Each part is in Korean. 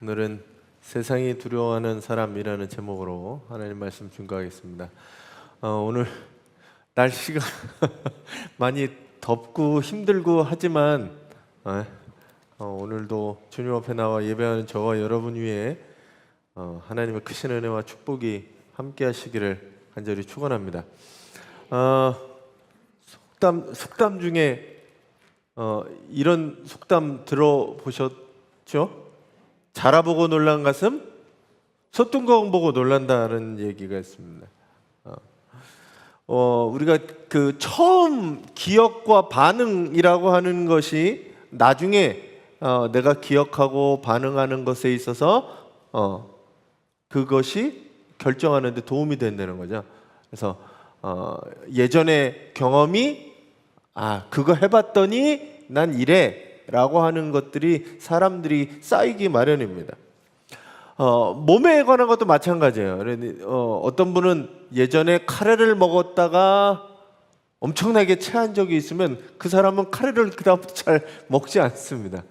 오늘은 세상이 두려워하는 사람이라는 제목으로 하나님 말씀 증거하겠습니다. 오늘 날씨가 많이 덥고 힘들고 하지만 오늘도 주님 앞에 나와 예배하는 저와 여러분 위에 하나님의 크신 은혜와 축복이 함께 하시기를 간절히 축원합니다. 속담 중에 이런 속담 들어보셨죠? 자라보고 놀란 가슴 소뚜껑 보고 놀란다는 얘기가 있습니다. 우리가 그 처음 기억과 반응이라고 하는 것이 나중에 내가 기억하고 반응하는 것에 있어서 그것이 결정하는 데 도움이 된다는 거죠. 그래서 예전의 경험이 그거 해봤더니 난 이래 라고 하는 것들이 사람들이 쌓이기 마련입니다. 몸에 관한 것도 마찬가지예요. 어떤 분은 예전에 카레를 먹었다가 엄청나게 체한 적이 있으면 그 사람은 카레를 그 다음부터 잘 먹지 않습니다.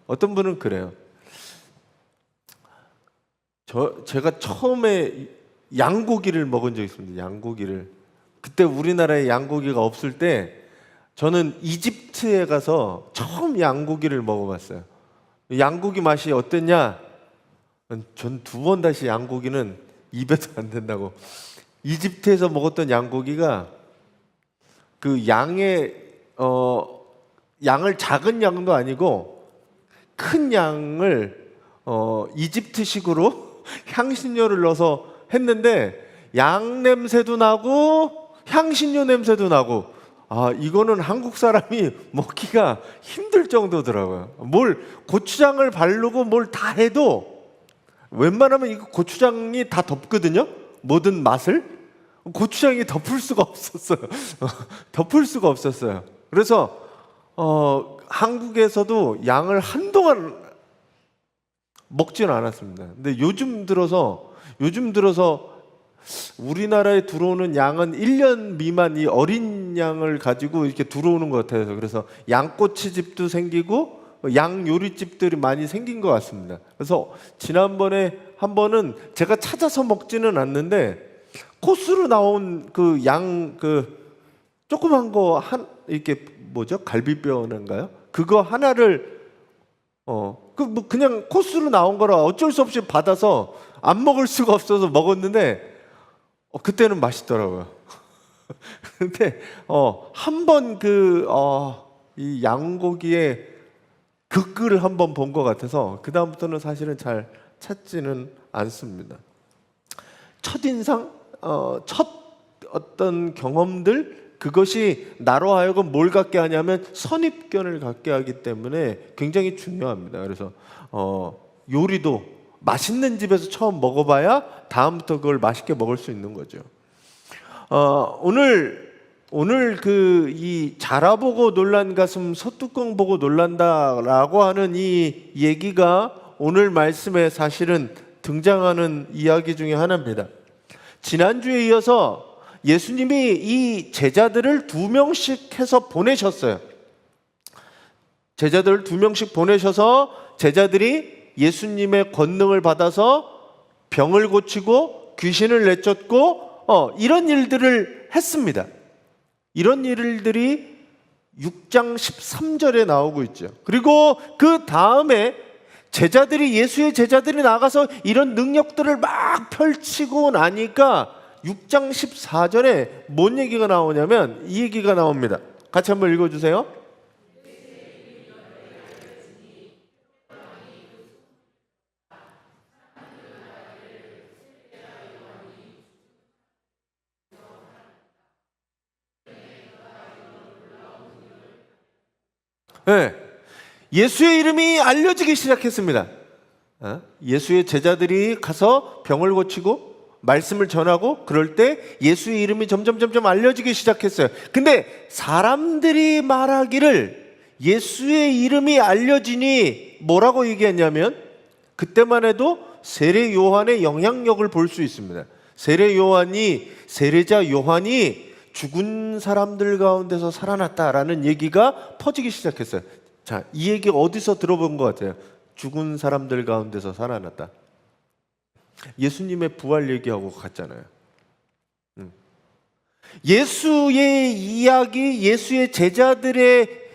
어떤 분은 그래요. 제가 처음에 양고기를 먹은 적이 있습니다. 양고기를. 그때 우리나라에 양고기가 없을 때 저는 이집트에 가서 처음 양고기를 먹어봤어요. 양고기 맛이 어땠냐? 전 2번 다시 양고기는 입에도 안 된다고. 이집트에서 먹었던 양고기가 그 양을 작은 양도 아니고 큰 양을 이집트식으로 향신료를 넣어서 했는데 양 냄새도 나고 향신료 냄새도 나고 이거는 한국 사람이 먹기가 힘들 정도더라고요. 고추장을 바르고 뭘 다 해도 웬만하면 이거 고추장이 다 덮거든요. 모든 맛을 고추장이 덮을 수가 없었어요. 덮을 수가 없었어요. 그래서 한국에서도 양을 한동안 먹지는 않았습니다. 근데 요즘 들어서 우리나라에 들어오는 양은 1년 미만 이 어린 양을 가지고 이렇게 들어오는 것 같아요. 그래서 양꼬치집도 생기고 양 요리집들이 많이 생긴 것 같습니다. 그래서 지난번에 한 번은 제가 찾아서 먹지는 않는데 코스로 나온 그 양 조그만 거 이렇게 뭐죠? 갈비뼈인가요? 그거 하나를 그냥 코스로 나온 거라 어쩔 수 없이 받아서 안 먹을 수가 없어서 먹었는데 그때는 맛있더라고요. 근데 한 번 이 양고기의 극을 한번 본 것 같아서 그 다음부터는 사실은 잘 찾지는 않습니다. 첫인상, 첫 어떤 경험들 그것이 나로 하여금 뭘 갖게 하냐면 선입견을 갖게 하기 때문에 굉장히 중요합니다. 그래서 요리도 맛있는 집에서 처음 먹어봐야 다음부터 그걸 맛있게 먹을 수 있는 거죠. 오늘 이 자라보고 놀란 가슴 소뚜껑 보고 놀란다라고 하는 이 얘기가 오늘 말씀에 사실은 등장하는 이야기 중에 하나입니다. 지난주에 이어서 예수님이 이 제자들을 2명씩 해서 보내셨어요. 제자들을 2명씩 보내셔서 제자들이 예수님의 권능을 받아서 병을 고치고 귀신을 내쫓고 이런 일들을 했습니다. 이런 일들이 6장 13절에 나오고 있죠. 그리고 그 다음에 예수의 제자들이 나가서 이런 능력들을 막 펼치고 나니까 6장 14절에 뭔 얘기가 나오냐면 이 얘기가 나옵니다. 같이 한번 읽어주세요. 네, 예수의 이름이 알려지기 시작했습니다. 예수의 제자들이 가서 병을 고치고 말씀을 전하고 그럴 때 예수의 이름이 점점 알려지기 시작했어요. 근데 사람들이 말하기를 예수의 이름이 알려지니 뭐라고 얘기했냐면 그때만 해도 세례 요한의 영향력을 볼 수 있습니다. 세례자 요한이 죽은 사람들 가운데서 살아났다라는 얘기가 퍼지기 시작했어요. 자, 이 얘기 어디서 들어본 것 같아요? 죽은 사람들 가운데서 살아났다. 예수님의 부활 얘기하고 같잖아요. 예수의 이야기, 예수의 제자들의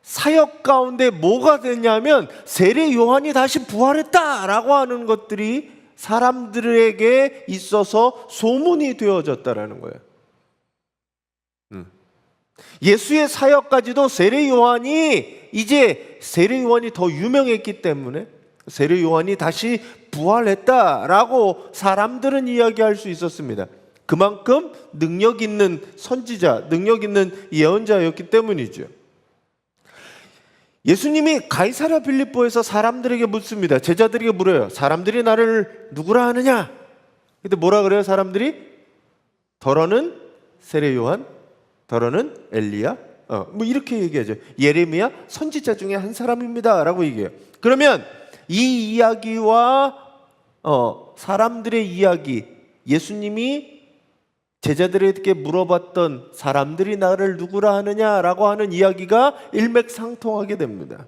사역 가운데 뭐가 됐냐면 세례 요한이 다시 부활했다라고 하는 것들이 사람들에게 있어서 소문이 되어졌다라는 거예요. 예수의 사역까지도 세례 요한이 더 유명했기 때문에 세례 요한이 다시 부활했다라고 사람들은 이야기할 수 있었습니다. 그만큼 능력 있는 선지자, 능력 있는 예언자였기 때문이죠. 예수님이 가이사랴 빌립보에서 사람들에게 묻습니다. 제자들에게 물어요. 사람들이 나를 누구라 하느냐? 근데 뭐라 그래요? 사람들이 더러는 세례 요한, 더러는 엘리야, 뭐 이렇게 얘기하죠. 예레미야 선지자 중에 한 사람입니다라고 얘기해요. 그러면 이 이야기와 사람들의 이야기, 예수님이 제자들에게 물어봤던 사람들이 나를 누구라 하느냐라고 하는 이야기가 일맥상통하게 됩니다.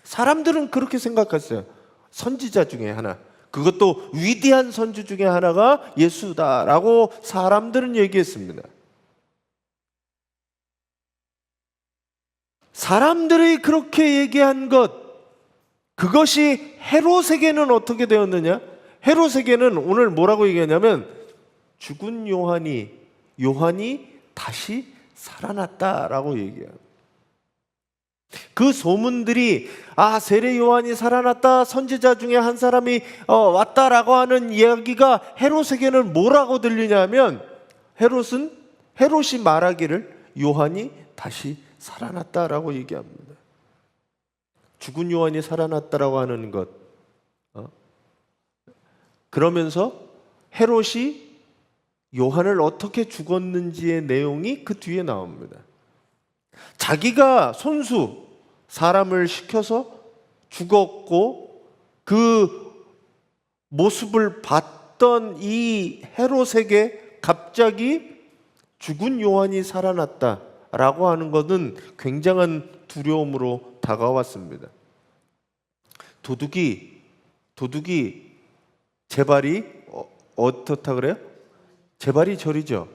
사람들은 그렇게 생각했어요. 선지자 중에 하나, 그것도 위대한 선지 중에 하나가 예수다라고 사람들은 얘기했습니다. 사람들이 그렇게 얘기한 것, 그것이 헤롯에게는 어떻게 되었느냐? 헤롯에게는 오늘 뭐라고 얘기하냐면 죽은 요한이 다시 살아났다라고 얘기해요. 그 소문들이 세례 요한이 살아났다, 선지자 중에 한 사람이 왔다라고 하는 이야기가 헤롯에게는 뭐라고 들리냐면 헤롯이 말하기를 요한이 다시 살아났다라고 얘기합니다. 죽은 요한이 살아났다라고 하는 것. 그러면서 헤롯이 요한을 어떻게 죽었는지의 내용이 그 뒤에 나옵니다. 자기가 손수 사람을 시켜서 죽었고 그 모습을 봤던 이 헤롯에게 갑자기 죽은 요한이 살아났다라고 하는 것은 굉장한 두려움으로 다가왔습니다. 도둑이 재발이 어떻다 그래요? 재발이 저리죠.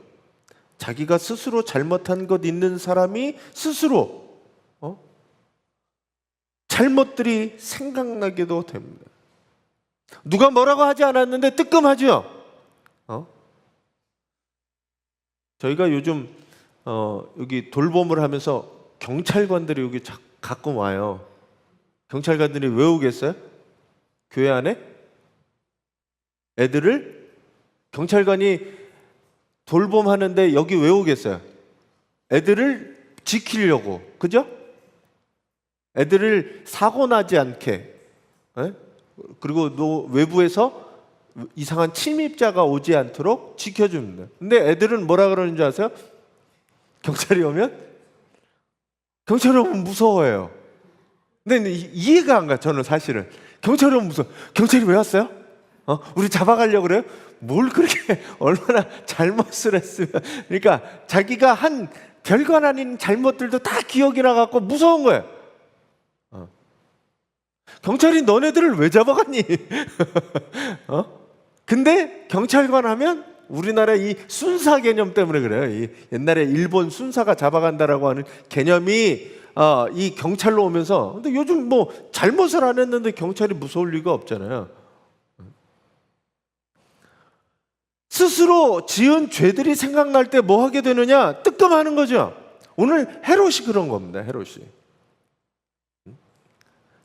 자기가 스스로 잘못한 것 있는 사람이 스스로 잘못들이 생각나게도 됩니다. 누가 뭐라고 하지 않았는데 뜨끔하죠. 저희가 요즘 여기 돌봄을 하면서 경찰관들이 여기 가끔 와요. 경찰관들이 왜 오겠어요? 교회 안에 애들을 경찰관이 돌봄하는데 여기 왜 오겠어요? 애들을 지키려고, 그죠? 애들을 사고 나지 않게, 그리고 외부에서 이상한 침입자가 오지 않도록 지켜줍니다. 근데 애들은 뭐라 그러는 줄 아세요? 경찰이 오면 무서워해요. 근데 이해가 안 가. 저는 사실은 경찰이 오면 무서워. 경찰이 왜 왔어요? 우리 잡아가려고 그래요? 뭘 그렇게 얼마나 잘못을 했으면. 그러니까 자기가 한 별관 아닌 잘못들도 다 기억이 나갖고 무서운 거예요. 경찰이 너네들을 왜 잡아갔니? 근데 경찰관 하면 우리나라 이 순사 개념 때문에 그래요. 이 옛날에 일본 순사가 잡아간다라고 하는 개념이 이 경찰로 오면서, 근데 요즘 뭐 잘못을 안 했는데 경찰이 무서울 리가 없잖아요. 스스로 지은 죄들이 생각날 때 뭐 하게 되느냐? 뜨끔하는 거죠. 오늘 헤롯이 그런 겁니다. 헤롯이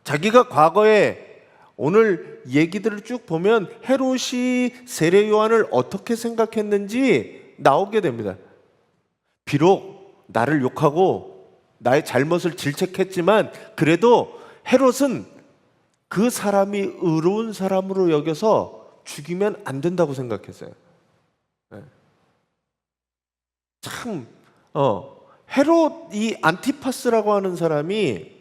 자기가 과거에 오늘 얘기들을 쭉 보면 헤롯이 세례 요한을 어떻게 생각했는지 나오게 됩니다. 비록 나를 욕하고 나의 잘못을 질책했지만 그래도 헤롯은 그 사람이 의로운 사람으로 여겨서 죽이면 안 된다고 생각했어요. 참 헤롯 이 안티파스라고 하는 사람이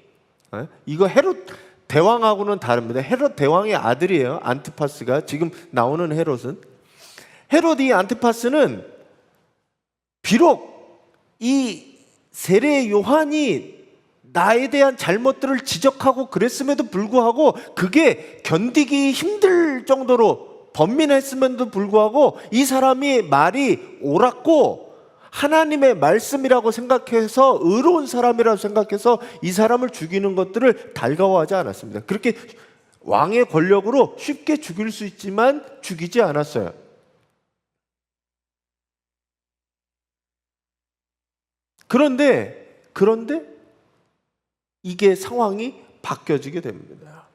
이거 헤롯 대왕하고는 다릅니다. 헤롯 대왕의 아들이에요. 안티파스가 지금 나오는 헤롯은. 헤롯 이 안티파스는 비록 이 세례 요한이 나에 대한 잘못들을 지적하고 그랬음에도 불구하고 그게 견디기 힘들 정도로 번민했음에도 불구하고 이 사람이 말이 옳았고 하나님의 말씀이라고 생각해서 의로운 사람이라고 생각해서 이 사람을 죽이는 것들을 달가워하지 않았습니다. 그렇게 왕의 권력으로 쉽게 죽일 수 있지만 죽이지 않았어요. 그런데 이게 상황이 바뀌어지게 됩니다.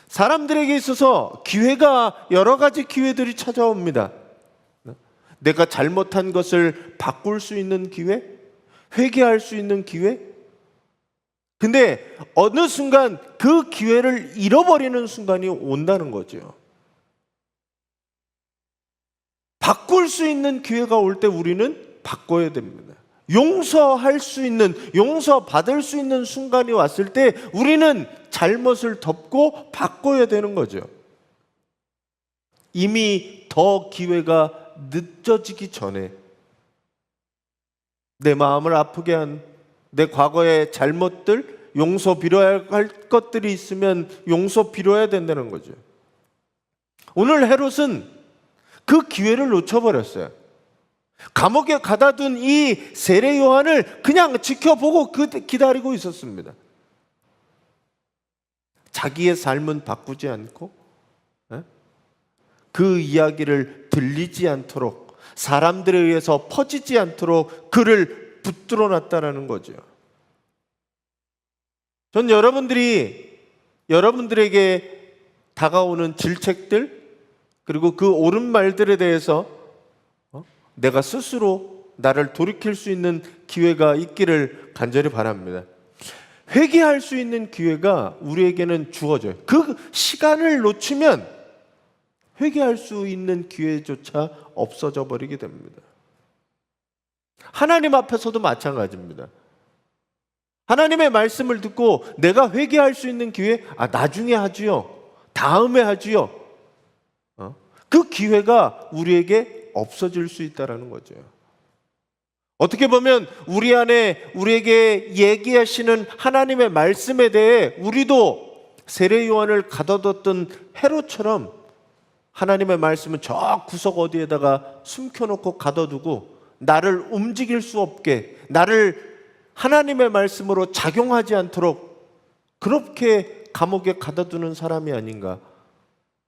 사람들에게 있어서 기회가 여러 가지 기회들이 찾아옵니다. 내가 잘못한 것을 바꿀 수 있는 기회, 회개할 수 있는 기회. 근데 어느 순간 그 기회를 잃어버리는 순간이 온다는 거죠. 바꿀 수 있는 기회가 올 때 우리는 바꿔야 됩니다. 용서할 수 있는, 용서받을 수 있는 순간이 왔을 때 우리는 잘못을 덮고 바꿔야 되는 거죠. 이미 더 기회가 늦어지기 전에 내 마음을 아프게 한 내 과거의 잘못들, 용서 빌어야 할 것들이 있으면 용서 빌어야 된다는 거죠. 오늘 헤롯은 그 기회를 놓쳐버렸어요. 감옥에 가다둔 이 세례 요한을 그냥 지켜보고 기다리고 있었습니다. 자기의 삶은 바꾸지 않고 그 이야기를 들리지 않도록, 사람들에 의해서 퍼지지 않도록 그를 붙들어 놨다는 거죠. 전 여러분들에게 다가오는 질책들, 그리고 그 옳은 말들에 대해서 내가 스스로 나를 돌이킬 수 있는 기회가 있기를 간절히 바랍니다. 회개할 수 있는 기회가 우리에게는 주어져요. 그 시간을 놓치면 회개할 수 있는 기회조차 없어져 버리게 됩니다. 하나님 앞에서도 마찬가지입니다. 하나님의 말씀을 듣고 내가 회개할 수 있는 기회, 나중에 하지요, 다음에 하지요, 그 기회가 우리에게 없어질 수 있다는 거죠. 어떻게 보면 우리 안에 우리에게 얘기하시는 하나님의 말씀에 대해 우리도 세례 요한을 가둬뒀던 헤롯처럼 하나님의 말씀은 저 구석 어디에다가 숨겨놓고 가둬두고 나를 움직일 수 없게, 나를 하나님의 말씀으로 작용하지 않도록 그렇게 감옥에 가둬두는 사람이 아닌가.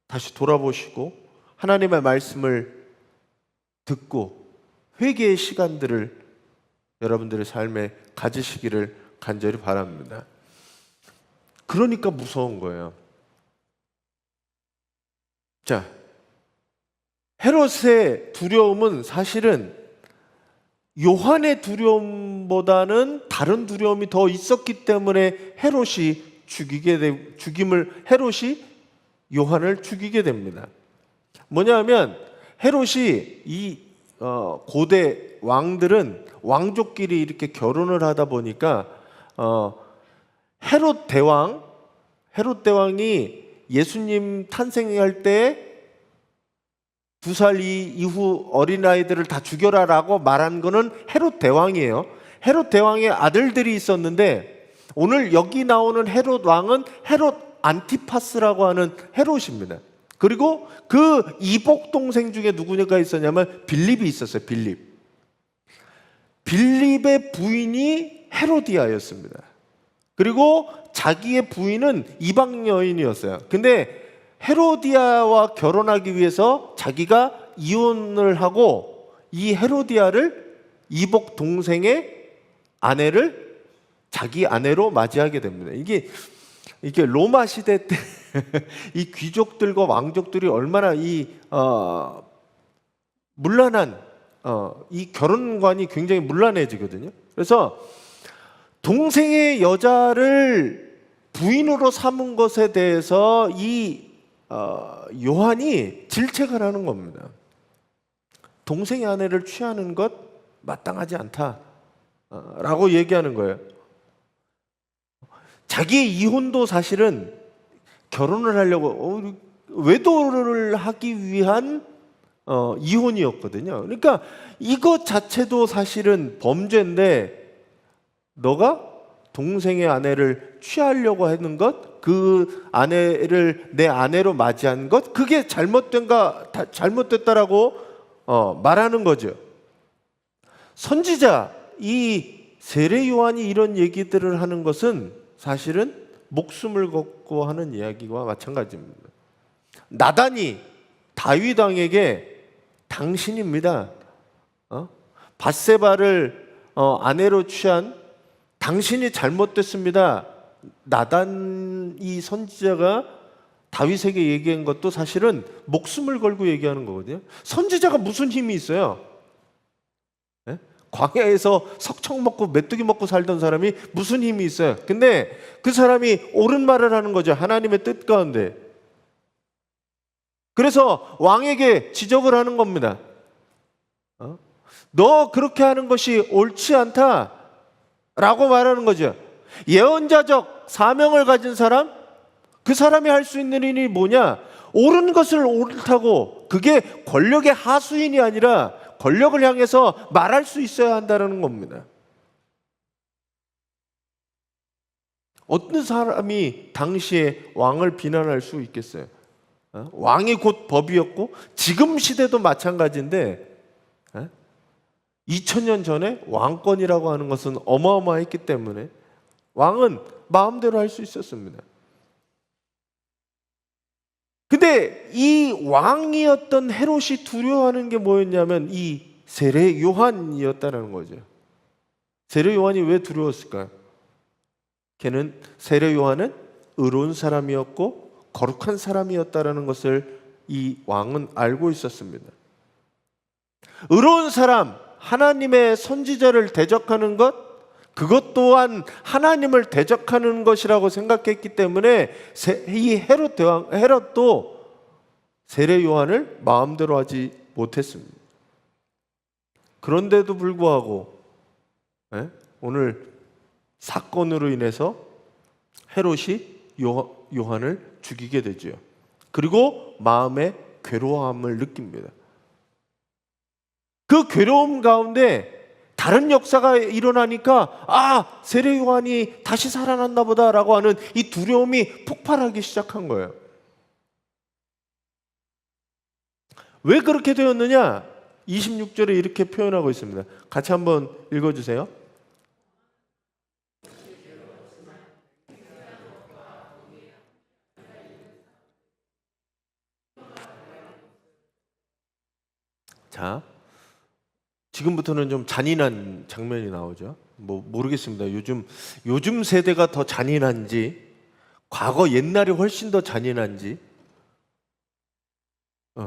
다시 돌아보시고 하나님의 말씀을 듣고 회개의 시간들을 여러분들의 삶에 가지시기를 간절히 바랍니다. 그러니까 무서운 거예요. 자, 헤롯의 두려움은 사실은 요한의 두려움보다는 다른 두려움이 더 있었기 때문에 헤롯이 요한을 죽이게 됩니다. 뭐냐면 헤롯이 이 고대 왕들은 왕족끼리 이렇게 결혼을 하다 보니까 헤롯 대왕이 예수님 탄생할 때 2살 이후 어린아이들을 다 죽여라라고 말한 거는 헤롯 대왕이에요. 헤롯 대왕의 아들들이 있었는데 오늘 여기 나오는 헤롯 왕은 헤롯 안티파스라고 하는 헤롯입니다. 그리고 그 이복 동생 중에 누구가 있었냐면 빌립이 있었어요. 빌립의 부인이 헤로디아였습니다. 그리고 자기의 부인은 이방 여인이었어요. 근데 헤로디아와 결혼하기 위해서 자기가 이혼을 하고 이 헤로디아를 이복 동생의 아내를 자기 아내로 맞이하게 됩니다. 이게 로마 시대 때 이 귀족들과 왕족들이 얼마나 문란한 이 결혼관이 굉장히 문란해지거든요. 그래서 동생의 여자를 부인으로 삼은 것에 대해서 요한이 질책을 하는 겁니다. 동생의 아내를 취하는 것 마땅하지 않다라고 얘기하는 거예요. 자기의 이혼도 사실은 결혼을 하려고 외도를 하기 위한 이혼이었거든요. 그러니까 이것 자체도 사실은 범죄인데 너가 동생의 아내를 취하려고 하는 것, 그 아내를 내 아내로 맞이한 것, 그게 잘못됐다라고 말하는 거죠. 선지자 이 세례 요한이 이런 얘기들을 하는 것은 사실은 목숨을 걸고 하는 이야기와 마찬가지입니다. 나단이 다윗 왕에게 당신입니다. 밧세바를 아내로 취한 당신이 잘못됐습니다. 나단 이 선지자가 다윗에게 얘기한 것도 사실은 목숨을 걸고 얘기하는 거거든요. 선지자가 무슨 힘이 있어요? 네? 광야에서 석청 먹고 메뚜기 먹고 살던 사람이 무슨 힘이 있어요? 근데 그 사람이 옳은 말을 하는 거죠. 하나님의 뜻 가운데. 그래서 왕에게 지적을 하는 겁니다. 너 그렇게 하는 것이 옳지 않다 라고 말하는 거죠. 예언자적 사명을 가진 사람, 그 사람이 할 수 있는 일이 뭐냐? 옳은 것을 옳다고, 그게 권력의 하수인이 아니라 권력을 향해서 말할 수 있어야 한다는 겁니다. 어떤 사람이 당시에 왕을 비난할 수 있겠어요? 왕이 곧 법이었고 지금 시대도 마찬가지인데 2000년 전에 왕권이라고 하는 것은 어마어마했기 때문에 왕은 마음대로 할 수 있었습니다. 근데 이 왕이었던 헤롯이 두려워하는 게 뭐였냐면 이 세례 요한이었다는 거죠. 세례 요한이 왜 두려웠을까요? 세례 요한은 의로운 사람이었고 거룩한 사람이었다는 것을 이 왕은 알고 있었습니다. 의로운 사람, 하나님의 선지자를 대적하는 것, 그것 또한 하나님을 대적하는 것이라고 생각했기 때문에 이 헤롯도 세례 요한을 마음대로 하지 못했습니다. 그런데도 불구하고 오늘 사건으로 인해서 헤롯이 요한을 죽이게 되죠. 그리고 마음에 괴로움을 느낍니다. 그 괴로움 가운데 다른 역사가 일어나니까 세례 요한이 다시 살아났나 보다라고 하는 이 두려움이 폭발하기 시작한 거예요. 왜 그렇게 되었느냐? 26절에 이렇게 표현하고 있습니다. 같이 한번 읽어주세요. 자, 지금부터는 좀 잔인한 장면이 나오죠. 모르겠습니다. 요즘 세대가 더 잔인한지, 과거 옛날이 훨씬 더 잔인한지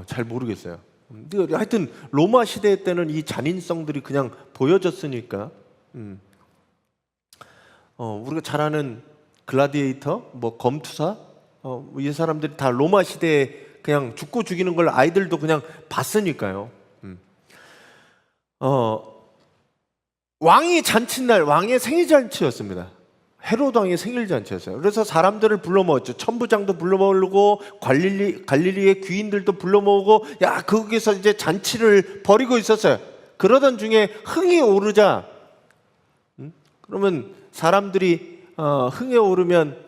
잘 모르겠어요. 근데 하여튼 로마 시대 때는 이 잔인성들이 그냥 보여졌으니까 우리가 잘 아는 글라디에이터, 검투사, 이 사람들이 다 로마 시대에 그냥 죽고 죽이는 걸 아이들도 그냥 봤으니까요. 왕이 잔칫날, 왕의 생일잔치였습니다. 헤롯 왕의 생일잔치였어요. 그래서 사람들을 불러 모았죠. 천부장도 불러 모으고 갈릴리의 귀인들도 불러 모으고 거기서 이제 잔치를 벌이고 있었어요. 그러던 중에 흥이 오르자, 그러면 사람들이 흥에 오르면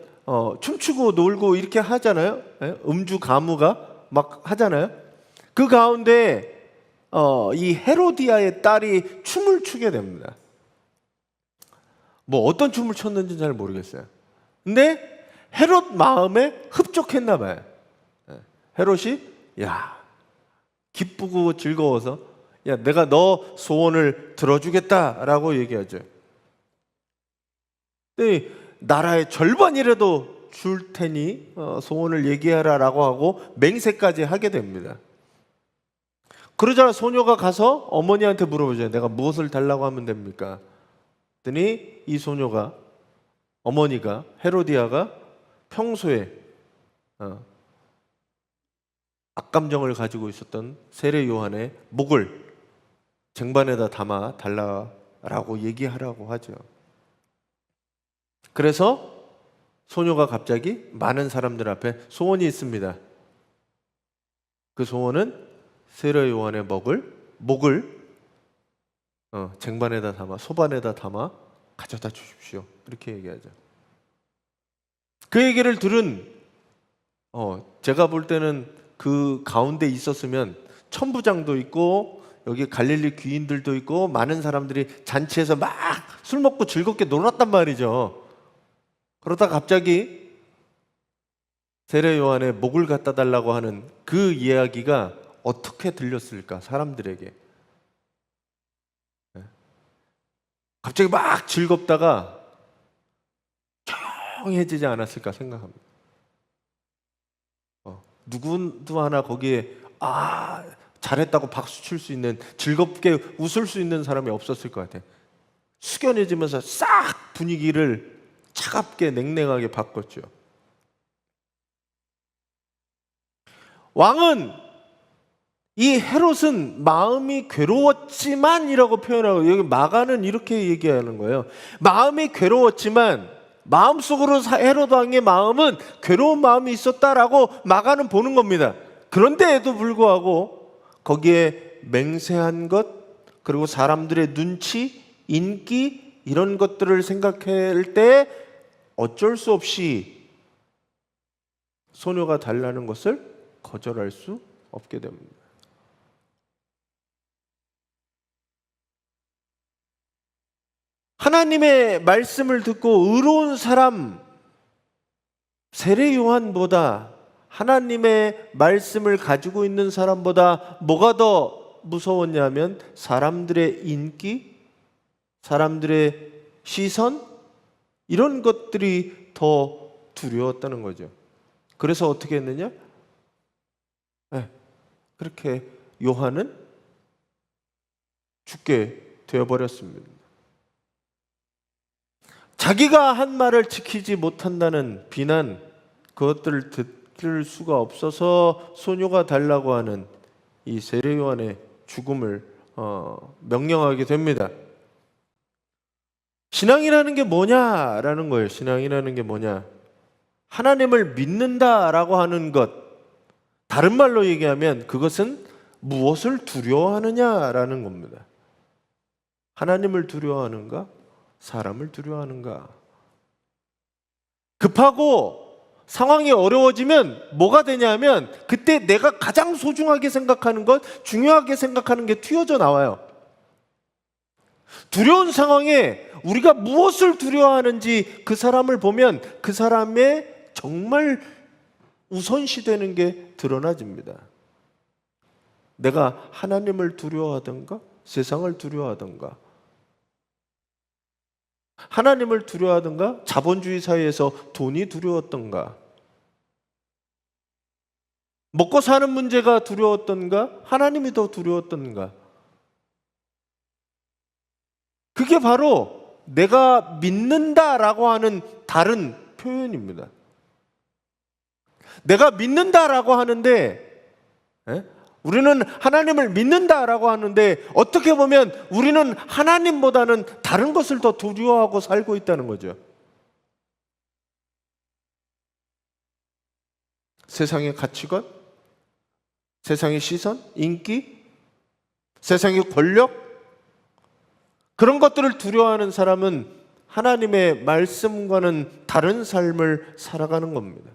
춤추고 놀고 이렇게 하잖아요. 음주 가무가 막 하잖아요. 그 가운데 이 헤로디아의 딸이 춤을 추게 됩니다. 어떤 춤을 췄는지 잘 모르겠어요. 근데 헤롯 마음에 흡족했나 봐요. 헤롯이 기쁘고 즐거워서 내가 너 소원을 들어주겠다라고 얘기하죠. 근데 나라의 절반이라도 줄 테니 소원을 얘기하라라고 하고 맹세까지 하게 됩니다. 그러자 소녀가 가서 어머니한테 물어보죠. 내가 무엇을 달라고 하면 됩니까? 그랬더니 이 소녀가, 어머니가, 헤로디아가 평소에 악감정을 가지고 있었던 세례 요한의 목을 쟁반에다 담아 달라라고 얘기하라고 하죠. 그래서 소녀가 갑자기 많은 사람들 앞에 소원이 있습니다. 그 소원은 세례 요한의 목을 쟁반에다 담아, 소반에다 담아 가져다 주십시오. 이렇게 얘기하죠. 그 얘기를 들은 제가 볼 때는 그 가운데 있었으면 천부장도 있고 여기 갈릴리 귀인들도 있고 많은 사람들이 잔치에서 막 술 먹고 즐겁게 놀았단 말이죠. 그러다 갑자기 세례 요한의 목을 갖다 달라고 하는 그 이야기가 어떻게 들렸을까, 사람들에게. 갑자기 막 즐겁다가 조용해지지 않았을까 생각합니다. 누구도 하나 거기에 잘했다고 박수 칠 수 있는, 즐겁게 웃을 수 있는 사람이 없었을 것 같아요. 숙연해지면서 싹 분위기를 차갑게 냉랭하게 바꿨죠. 왕은, 이 헤롯은 마음이 괴로웠지만이라고 표현하고, 여기 마가는 이렇게 얘기하는 거예요. 마음이 괴로웠지만, 마음속으로 헤롯 왕의 마음은 괴로운 마음이 있었다라고 마가는 보는 겁니다. 그런데에도 불구하고 거기에 맹세한 것, 그리고 사람들의 눈치, 인기, 이런 것들을 생각할 때 어쩔 수 없이 소녀가 달라는 것을 거절할 수 없게 됩니다. 하나님의 말씀을 듣고 의로운 사람, 세례 요한보다, 하나님의 말씀을 가지고 있는 사람보다 뭐가 더 무서웠냐면 사람들의 인기, 사람들의 시선, 이런 것들이 더 두려웠다는 거죠. 그래서 어떻게 했느냐? 그렇게 요한은 죽게 되어버렸습니다. 자기가 한 말을 지키지 못한다는 비난, 그것들을 들을 수가 없어서 소녀가 달라고 하는 이 세례 요한의 죽음을 명령하게 됩니다. 신앙이라는 게 뭐냐라는 거예요. 신앙이라는 게 뭐냐? 하나님을 믿는다라고 하는 것, 다른 말로 얘기하면 그것은 무엇을 두려워하느냐라는 겁니다. 하나님을 두려워하는가? 사람을 두려워하는가? 급하고 상황이 어려워지면 뭐가 되냐면 그때 내가 가장 소중하게 생각하는 것, 중요하게 생각하는 게 튀어져 나와요. 두려운 상황에 우리가 무엇을 두려워하는지 그 사람을 보면 그 사람의 정말 우선시되는 게 드러나집니다. 내가 하나님을 두려워하던가 세상을 두려워하던가, 하나님을 두려워하던가 자본주의 사회에서 돈이 두려웠던가, 먹고 사는 문제가 두려웠던가 하나님이 더 두려웠던가. 그게 바로 내가 믿는다라고 하는 다른 표현입니다. 내가 믿는다라고 하는데, 우리는 하나님을 믿는다라고 하는데 어떻게 보면 우리는 하나님보다는 다른 것을 더 두려워하고 살고 있다는 거죠. 세상의 가치관, 세상의 시선, 인기, 세상의 권력, 그런 것들을 두려워하는 사람은 하나님의 말씀과는 다른 삶을 살아가는 겁니다.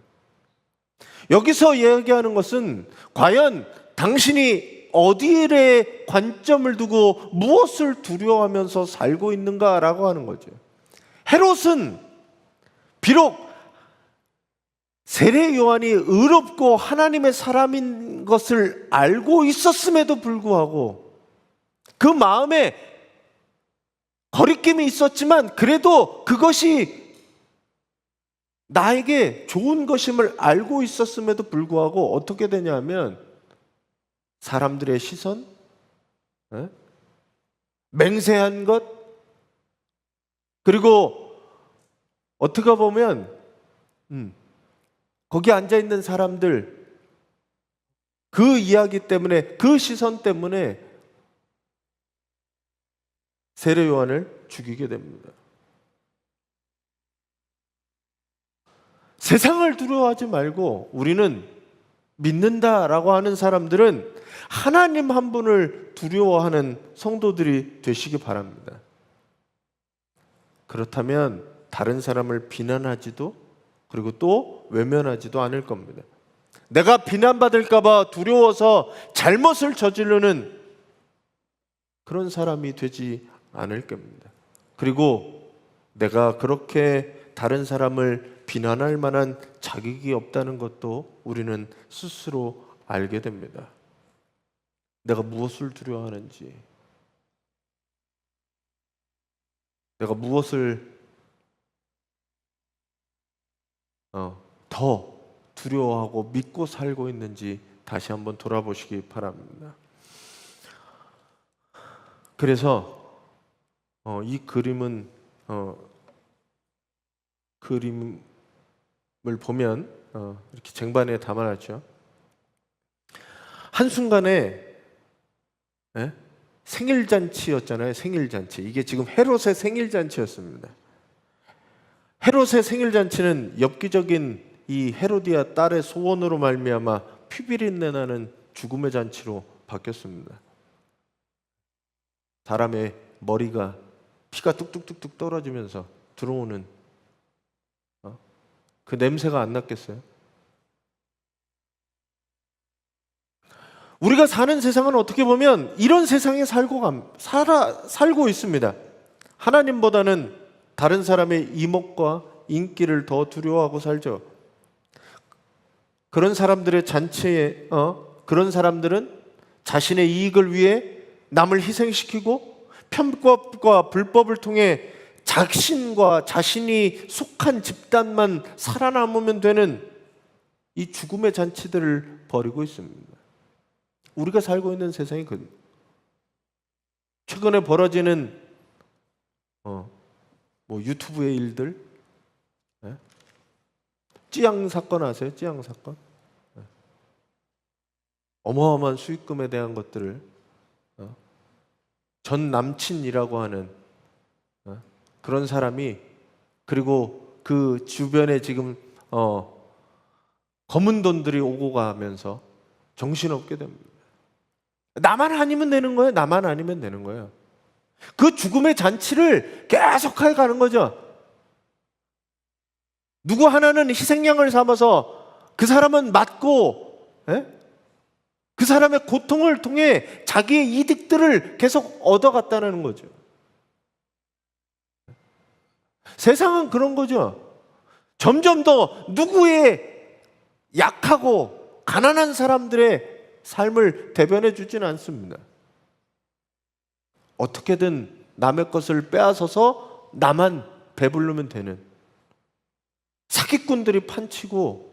여기서 이야기하는 것은 과연 당신이 어디에 관점을 두고 무엇을 두려워하면서 살고 있는가라고 하는 거죠. 헤롯은 비록 세례 요한이 의롭고 하나님의 사람인 것을 알고 있었음에도 불구하고 그 마음에 거리낌이 있었지만 그래도 그것이 나에게 좋은 것임을 알고 있었음에도 불구하고 어떻게 되냐면 사람들의 시선, 맹세한 것, 그리고 어떻게 보면 거기 앉아있는 사람들 그 이야기 때문에, 그 시선 때문에 세례 요한을 죽이게 됩니다. 세상을 두려워하지 말고 우리는 믿는다라고 하는 사람들은 하나님 한 분을 두려워하는 성도들이 되시기 바랍니다. 그렇다면 다른 사람을 비난하지도 그리고 또 외면하지도 않을 겁니다. 내가 비난받을까 봐 두려워서 잘못을 저지르는 그런 사람이 되지 않을 겁니다. 그리고 내가 그렇게 다른 사람을 비난할 만한 자격이 없다는 것도 우리는 스스로 알게 됩니다. 내가 무엇을 두려워하는지, 내가 무엇을 더 두려워하고 믿고 살고 있는지 다시 한번 돌아보시기 바랍니다. 그래서 이 그림을 보면 이렇게 쟁반에 담아놨죠. 한순간에 생일잔치였잖아요. 생일잔치. 이게 지금 헤롯의 생일잔치였습니다. 헤롯의 생일잔치는 엽기적인 이 헤로디아 딸의 소원으로 말미암아 피비린내 나는 죽음의 잔치로 바뀌었습니다. 사람의 머리가 피가 뚝뚝뚝뚝 떨어지면서 들어오는 그 냄새가 안 났겠어요? 우리가 사는 세상은 어떻게 보면 이런 세상에 살고 있습니다. 하나님보다는 다른 사람의 이목과 인기를 더 두려워하고 살죠. 그런 사람들의 잔치에 그런 사람들은 자신의 이익을 위해 남을 희생시키고 편법과 불법을 통해 자신과 자신이 속한 집단만 살아남으면 되는 이 죽음의 잔치들을 벌이고 있습니다. 우리가 살고 있는 세상이 최근에 벌어지는 유튜브의 일들, 찌양 사건 아세요? 찌양 사건? 어마어마한 수익금에 대한 것들을 전 남친이라고 하는 그런 사람이, 그리고 그 주변에 지금 검은 돈들이 오고 가면서 정신없게 됩니다. 나만 아니면 되는 거예요. 나만 아니면 되는 거예요. 그 죽음의 잔치를 계속 해가는 거죠. 누구 하나는 희생양을 삼아서 그 사람은 맞고 그 사람의 고통을 통해 자기의 이득들을 계속 얻어갔다는 거죠. 세상은 그런 거죠. 점점 더 누구의 약하고 가난한 사람들의 삶을 대변해 주진 않습니다. 어떻게든 남의 것을 빼앗아서 나만 배부르면 되는 사기꾼들이 판치고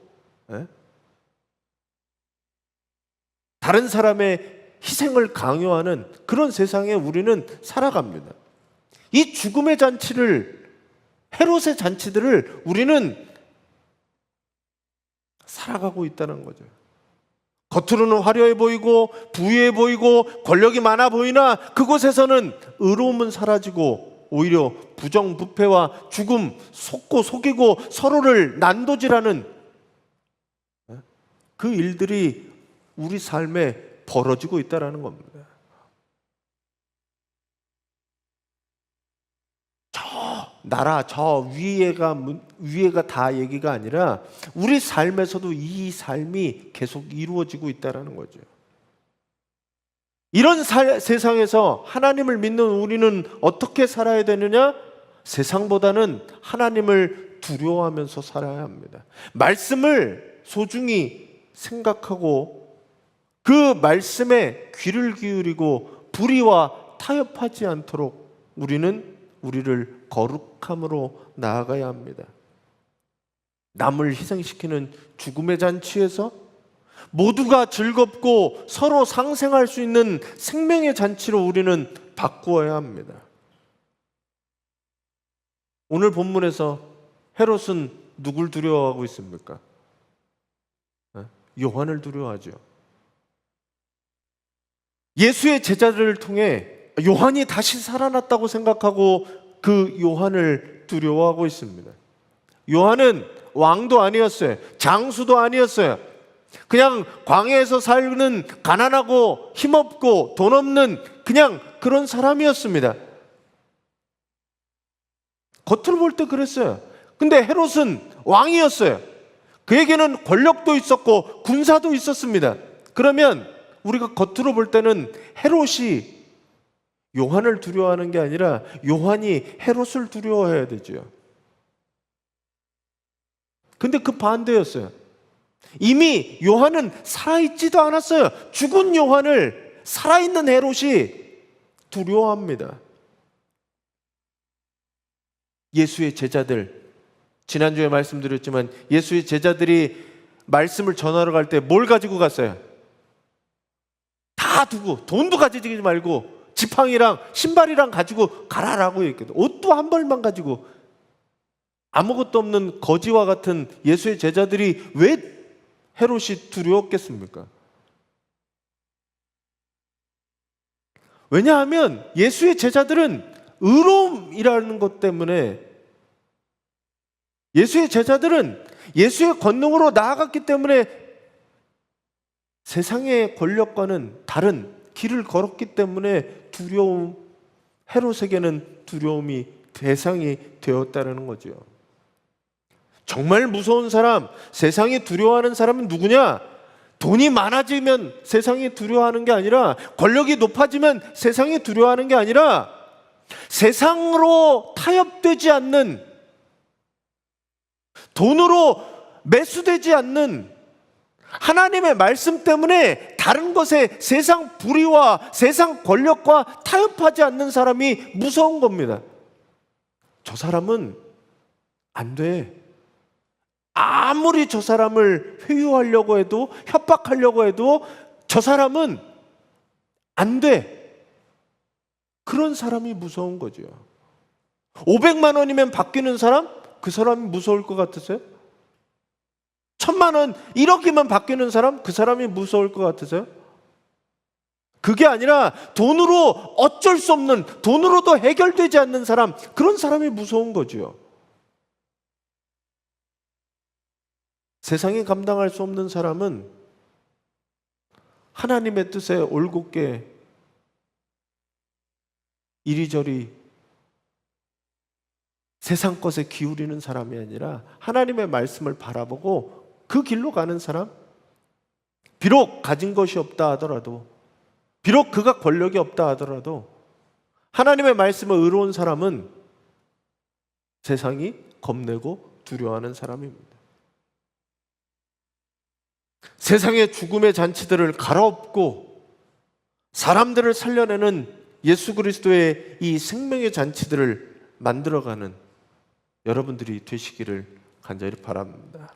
다른 사람의 희생을 강요하는 그런 세상에 우리는 살아갑니다. 이 죽음의 잔치를, 헤롯의 잔치들을 우리는 살아가고 있다는 거죠. 겉으로는 화려해 보이고 부유해 보이고 권력이 많아 보이나 그곳에서는 의로움은 사라지고 오히려 부정부패와 죽음, 속고 속이고 서로를 난도질하는 그 일들이 우리 삶에 벌어지고 있다는 겁니다. 저 위에가 다 얘기가 아니라 우리 삶에서도 이 삶이 계속 이루어지고 있다는 거죠. 이런 세상에서 하나님을 믿는 우리는 어떻게 살아야 되느냐? 세상보다는 하나님을 두려워하면서 살아야 합니다. 말씀을 소중히 생각하고 그 말씀에 귀를 기울이고 불의와 타협하지 않도록 우리는 우리를 거룩함으로 나아가야 합니다. 남을 희생시키는 죽음의 잔치에서 모두가 즐겁고 서로 상생할 수 있는 생명의 잔치로 우리는 바꾸어야 합니다. 오늘 본문에서 헤롯은 누굴 두려워하고 있습니까? 요한을 두려워하죠. 예수의 제자들을 통해 요한이 다시 살아났다고 생각하고 그 요한을 두려워하고 있습니다. 요한은 왕도 아니었어요. 장수도 아니었어요. 그냥 광야에서 살는 가난하고 힘없고 돈 없는 그냥 그런 사람이었습니다. 겉으로 볼 때 그랬어요. 근데 헤롯은 왕이었어요. 그에게는 권력도 있었고 군사도 있었습니다. 그러면 우리가 겉으로 볼 때는 헤롯이 요한을 두려워하는 게 아니라 요한이 헤롯을 두려워해야 되죠. 근데 그 반대였어요. 이미 요한은 살아있지도 않았어요. 죽은 요한을 살아있는 헤롯이 두려워합니다. 예수의 제자들, 지난주에 말씀드렸지만 예수의 제자들이 말씀을 전하러 갈 때 뭘 가지고 갔어요? 다 두고, 돈도 가지지 말고 지팡이랑 신발이랑 가지고 가라라고 얘기했거든요. 옷도 한 벌만 가지고. 아무것도 없는 거지와 같은 예수의 제자들이 왜 헤롯이 두려웠겠습니까? 왜냐하면 예수의 제자들은 의로움이라는 것 때문에, 예수의 제자들은 예수의 권능으로 나아갔기 때문에 세상의 권력과는 다른 길을 걸었기 때문에 헤롯에게는 두려움이 대상이 되었다는 거죠. 정말 무서운 사람, 세상이 두려워하는 사람은 누구냐? 돈이 많아지면 세상이 두려워하는 게 아니라, 권력이 높아지면 세상이 두려워하는 게 아니라, 세상으로 타협되지 않는, 돈으로 매수되지 않는, 하나님의 말씀 때문에 다른 것에 세상 불의와 세상 권력과 타협하지 않는 사람이 무서운 겁니다. 저 사람은 안 돼. 아무리 저 사람을 회유하려고 해도, 협박하려고 해도 저 사람은 안 돼. 그런 사람이 무서운 거죠. 500만 원이면 바뀌는 사람? 그 사람이 무서울 것 같으세요? 1000만 원, 1억이면 바뀌는 사람? 그 사람이 무서울 것 같으세요? 그게 아니라 돈으로 어쩔 수 없는, 돈으로도 해결되지 않는 사람, 그런 사람이 무서운 거죠. 세상이 감당할 수 없는 사람은 하나님의 뜻에 올곧게 이리저리 세상 것에 기울이는 사람이 아니라 하나님의 말씀을 바라보고 그 길로 가는 사람, 비록 가진 것이 없다 하더라도, 비록 그가 권력이 없다 하더라도 하나님의 말씀에 의로운 사람은 세상이 겁내고 두려워하는 사람입니다. 세상의 죽음의 잔치들을 갈아엎고 사람들을 살려내는 예수 그리스도의 이 생명의 잔치들을 만들어가는 여러분들이 되시기를 간절히 바랍니다.